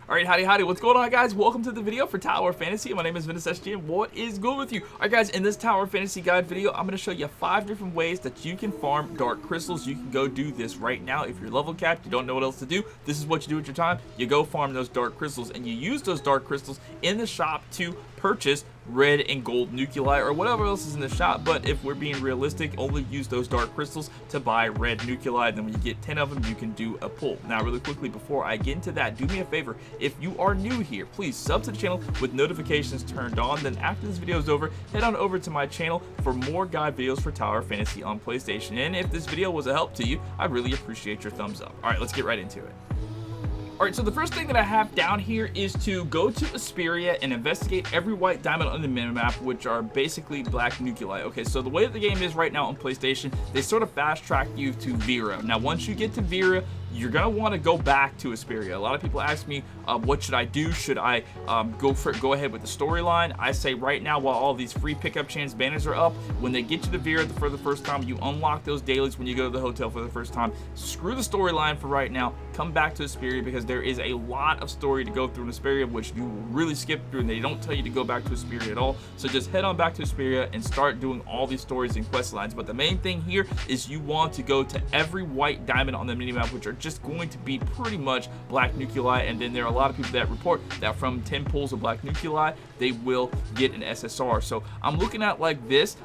Alright, howdy, what's going on, guys? Welcome to the video for Tower Fantasy. My name is Ventus SG, and what is good with you? Alright, guys, in this Tower Fantasy guide video, I'm going to show you 5 different ways that you can farm dark crystals. You can go do this right now. If you're level capped, you don't know what else to do, this is what you do with your time. You go farm those dark crystals, and you use those dark crystals in the shop to purchase red and gold nuclei or whatever else is in the shop. But if we're being realistic, only use those dark crystals to buy red nuclei. Then when you get 10 of them, you can do a pull. Now, really quickly, before I get into that, do me a favor. If you are new here, please sub to the channel with notifications turned on. Then after this video is over, head on over to my channel for more guide videos for Tower Fantasy on PlayStation. And if this video was a help to you, I really appreciate your thumbs up. All right, let's get right into it. Alright, so the first thing that I have down here is to go to Asperia and investigate every white diamond on the minimap, which are basically black nuclei. Okay, so the way that the game is right now on PlayStation, they sort of fast track you to Vera. Now, once you get to Vera, you're going to want to go back to Asperia. A lot of people ask me, what should I do? Should I go ahead with the storyline? I say right now, while all these free pickup chance banners are up, when they get you to Vera for the first time, you unlock those dailies when you go to the hotel for the first time. Screw the storyline for right now. Come back to Asperia because there is a lot of story to go through in Asperia, which you will really skip through, and they don't tell you to go back to Asperia at all. So just head on back to Asperia and start doing all these stories and quest lines. But the main thing here is you want to go to every white diamond on the minimap, which are just going to be pretty much black nuclei. And then there are a lot of people that report that from 10 pulls of black nuclei, they will get an SSR. So I'm looking at like this.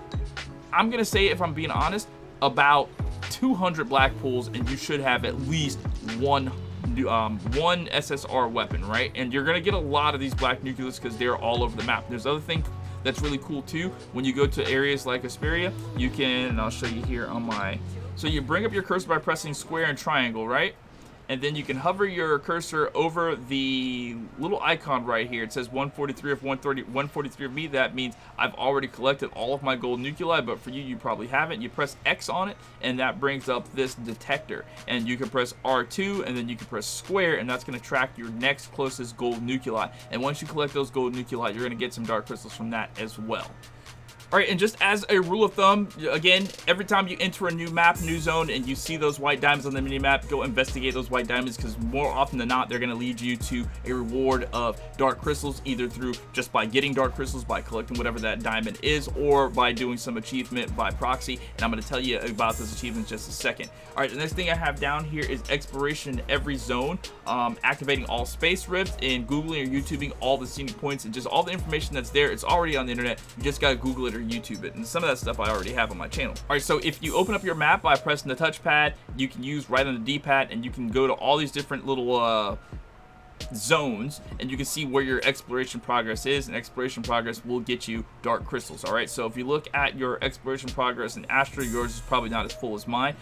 I'm gonna say, if I'm being honest, about 200 black pulls, and you should have at least one SSR weapon, right? And you're gonna get a lot of these black nucleus because they're all over the map. There's other thing that's really cool too. When you go to areas like Asperia, you can, and I'll show you here on my, so you bring up your cursor by pressing square and triangle, right? And then you can hover your cursor over the little icon right here. It says 143 of 130, 143 of me. That means I've already collected all of my gold nuclei, but for you, you probably haven't. You press X on it, and that brings up this detector. And you can press R2, and then you can press square, and that's gonna track your next closest gold nuclei. And once you collect those gold nuclei, you're gonna get some dark crystals from that as well. Alright, and just as a rule of thumb, again, every time you enter a new map, new zone, and you see those white diamonds on the minimap, go investigate those white diamonds, because more often than not, they're going to lead you to a reward of dark crystals, either through just by getting dark crystals, by collecting whatever that diamond is, or by doing some achievement by proxy. And I'm going to tell you about this achievement in just a second. Alright, the next thing I have down here is exploration in every zone, activating all space rifts, and Googling or YouTubing all the scenic points, and just all the information that's there. It's already on the internet. You just got to Google it or YouTube it, and some of that stuff I already have on my channel. Alright, so if you open up your map by pressing the touchpad, you can use right on the D-pad, and you can go to all these different little zones, and you can see where your exploration progress is, and exploration progress will get you dark crystals. Alright, so if you look at your exploration progress in Astra, yours is probably not as full as mine.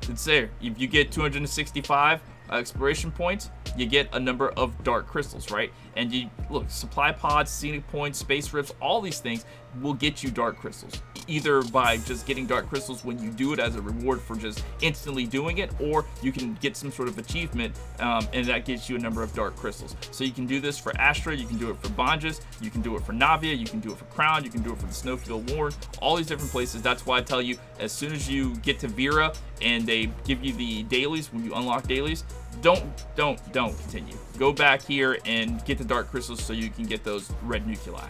It's there. If you get 265 exploration points, you get a number of dark crystals, right? And you look, supply pods, scenic points, space rifts, all these things will get you dark crystals, either by just getting dark crystals when you do it as a reward for just instantly doing it, or you can get some sort of achievement, and that gets you a number of dark crystals. So you can do this for Astra, you can do it for Banjas, you can do it for Navia, you can do it for Crown, you can do it for the Snowfield Warren, all these different places. That's why I tell you, as soon as you get to Vera and they give you the dailies, when you unlock dailies, don't continue. Go back here and get the dark crystals so you can get those red nuclei.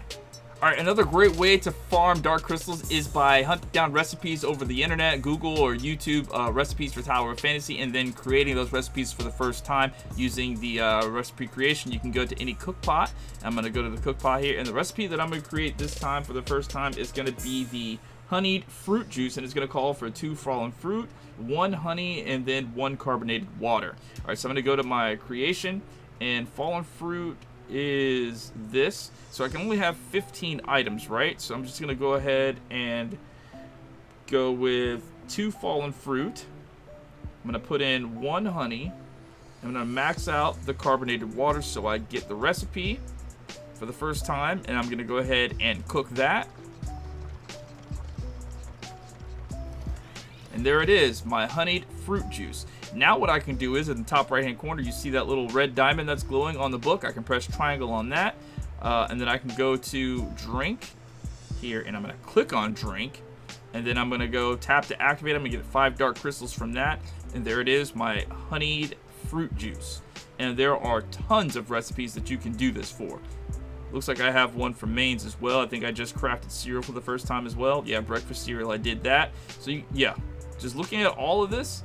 Alright, another great way to farm dark crystals is by hunting down recipes over the internet, Google or YouTube, recipes for Tower of Fantasy, and then creating those recipes for the first time using the recipe creation. You can go to any cookpot. I'm going to go to the cookpot here, and the recipe that I'm going to create this time for the first time is going to be the honeyed fruit juice, and it's going to call for 2 fallen fruit, 1 honey, and then 1 carbonated water. Alright, so I'm going to go to my creation, and fallen fruit is this, so I can only have 15 items, right? So I'm just gonna go ahead and go with 2 fallen fruit. I'm gonna put in 1 honey. I'm gonna max out the carbonated water so I get the recipe for the first time, and I'm gonna go ahead and cook that. And there it is, my honeyed fruit juice. Now what I can do is, in the top right hand corner, you see that little red diamond that's glowing on the book. I can press triangle on that, and then I can go to drink here, and I'm going to click on drink, and then I'm going to go tap to activate. I'm going to get 5 dark crystals from that, and there it is, my honeyed fruit juice. and there are tons of recipes that you can do this for. Looks like I have one from mains as well. I think I just crafted cereal for the first time as well. Yeah, breakfast cereal, I did that. So yeah, just looking at all of this,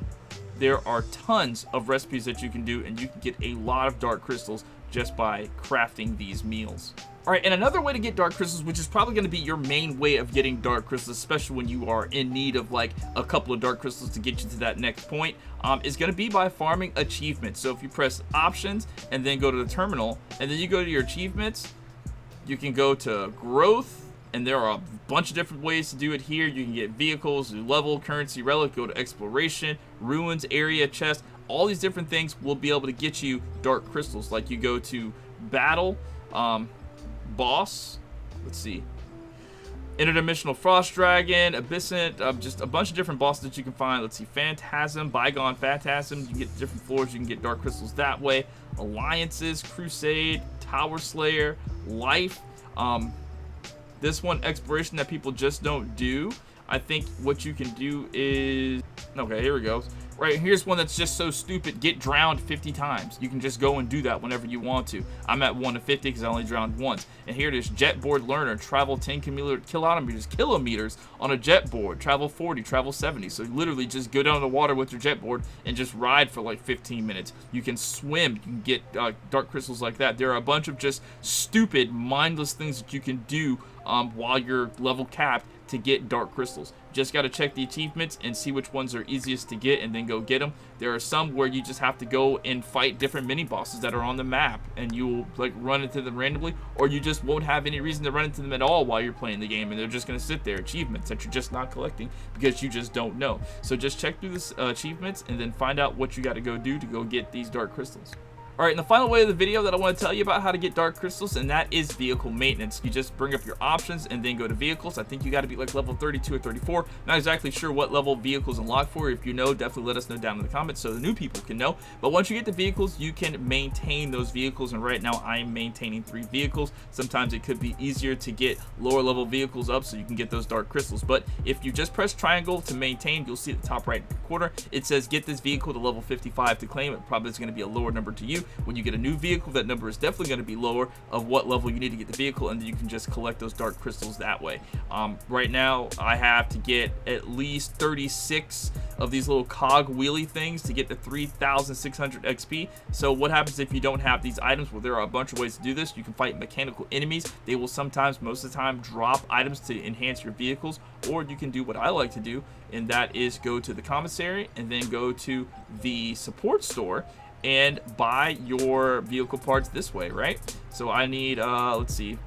there are tons of recipes that you can do, and you can get a lot of dark crystals just by crafting these meals. All right, and another way to get dark crystals, which is probably going to be your main way of getting dark crystals, especially when you are in need of like a couple of dark crystals to get you to that next point, is going to be by farming achievements. So if you press options and then go to the terminal, and then you go to your achievements, you can go to growth, and there are a bunch of different ways to do it here. You can get vehicles, level, currency, relic, go to exploration, ruins, area, chest. All these different things will be able to get you dark crystals. Like you go to battle, boss, let's see, interdimensional frost dragon, abyssant, just a bunch of different bosses that you can find. Let's see, phantasm, bygone phantasm. You can get different floors, you can get dark crystals that way. Alliances, crusade, tower slayer, life. This one, exploration, that people just don't do. I think what you can do is, okay, here we go. Right, here's one that's just so stupid. Get drowned 50 times. You can just go and do that whenever you want to. I'm at 1 to 50 because I only drowned once. And here it is, jetboard learner. Travel 10 kilometers on a jetboard. Travel 40, travel 70. So you literally just go down the water with your jetboard and just ride for like 15 minutes. You can swim. You can get dark crystals like that. There are a bunch of just stupid, mindless things that you can do while you're level capped to get dark crystals. Just got to check the achievements and see which ones are easiest to get and then go get them. There are some where you just have to go and fight different mini bosses that are on the map, and you'll like run into them randomly, or you just won't have any reason to run into them at all while you're playing the game, and they're just going to sit there, achievements that you're just not collecting because you just don't know. So just check through the achievements and then find out what you got to go do to go get these dark crystals. Alright, and the final way of the video that I want to tell you about how to get dark crystals, and that is vehicle maintenance. You just bring up your options and then go to vehicles. I think you got to be like level 32 or 34. Not exactly sure what level vehicles unlock for. If you know, definitely let us know down in the comments so the new people can know. But once you get the vehicles, you can maintain those vehicles, and right now I'm maintaining 3 vehicles. Sometimes it could be easier to get lower level vehicles up so you can get those dark crystals. But if you just press triangle to maintain, you'll see at the top right corner, it says get this vehicle to level 55 to claim it. Probably is going to be a lower number to you. When you get a new vehicle, that number is definitely going to be lower of what level you need to get the vehicle, and then you can just collect those dark crystals that way. Right now I have to get at least 36 of these little cog wheelie things to get the 3,600 XP. So what happens if you don't have these items? Well, there are a bunch of ways to do this. You can fight mechanical enemies. They will sometimes, most of the time, drop items to enhance your vehicles, or you can do what I like to do, and that is go to the commissary and then go to the support store and buy your vehicle parts this way, right? So I need, let's see,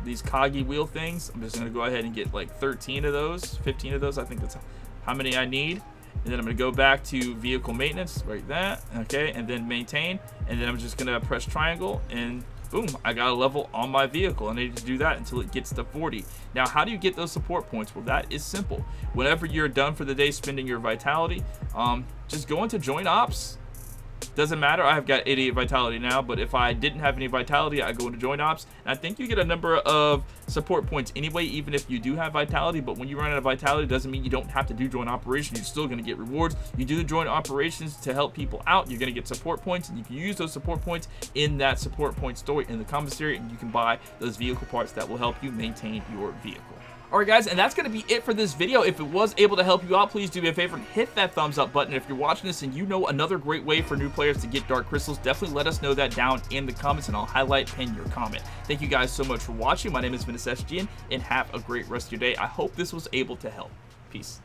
these coggy wheel things. I'm just gonna go ahead and get like 13 of those, 15 of those. I think that's how many I need. And then I'm gonna go back to vehicle maintenance, right that, okay, and then maintain. And then I'm just gonna press triangle and boom, I got a level on my vehicle. I need to do that until it gets to 40. Now, how do you get those support points? Well, that is simple. Whenever you're done for the day spending your vitality, just go into join ops. Doesn't matter, I've got 88 vitality now, but if I didn't have any vitality, I go into join ops, and I think you get a number of support points anyway, even if you do have vitality. But when you run out of vitality, doesn't mean you don't have to do joint operations. You're still going to get rewards. You do the joint operations to help people out, you're going to get support points, and you can use those support points in that support point store in the commissary, and you can buy those vehicle parts that will help you maintain your vehicle. Alright guys, and that's going to be it for this video. If it was able to help you out, please do me a favor and hit that thumbs up button. If you're watching this and you know another great way for new players to get dark crystals, definitely let us know that down in the comments, and I'll pin your comment. Thank you guys so much for watching. My name is Ventus, and have a great rest of your day. I hope this was able to help. Peace.